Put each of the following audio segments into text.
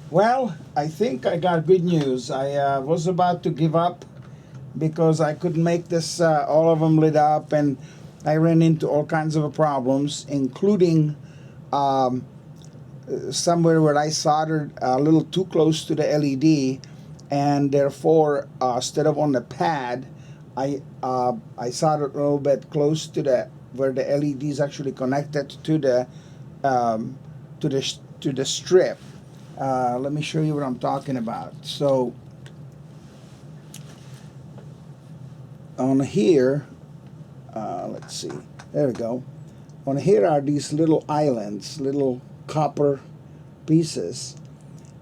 Well, I think I got good news. I was about to give up because I couldn't make this all of them lit up, and I ran into all kinds of problems, including um, somewhere where I soldered a little too close to the LED, and therefore instead of on the pad, I soldered a little bit close to the where the LED is actually connected um, to the strip. Let me show you what I'm talking about. So on here, let's see, there we go. On here are these little islands, little copper pieces,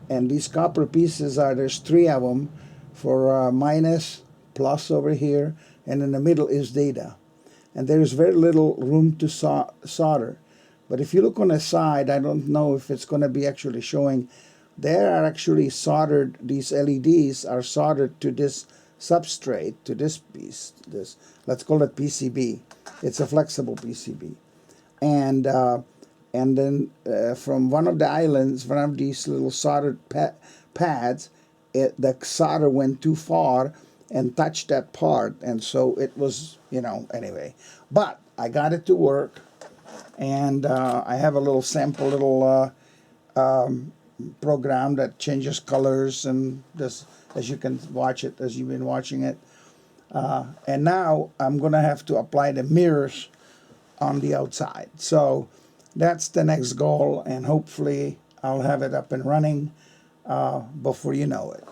and these copper pieces are, there's three of them for minus, plus over here, and in the middle is data. And there's very little room to solder. But if you look on the side, I don't know if it's going to be actually showing, there are actually soldered, these LEDs are soldered to this substrate, to this piece, this, let's call it PCB. It's a flexible PCB. And then from one of the islands, one of these little soldered pads, the solder went too far and touched that part, and so it was, anyway. But I got it to work, and I have a little sample little program that changes colors, and this, as you can watch it, as you've been watching it. And now I'm going to have to apply the mirrors on the outside. So that's the next goal, and hopefully I'll have it up and running before you know it.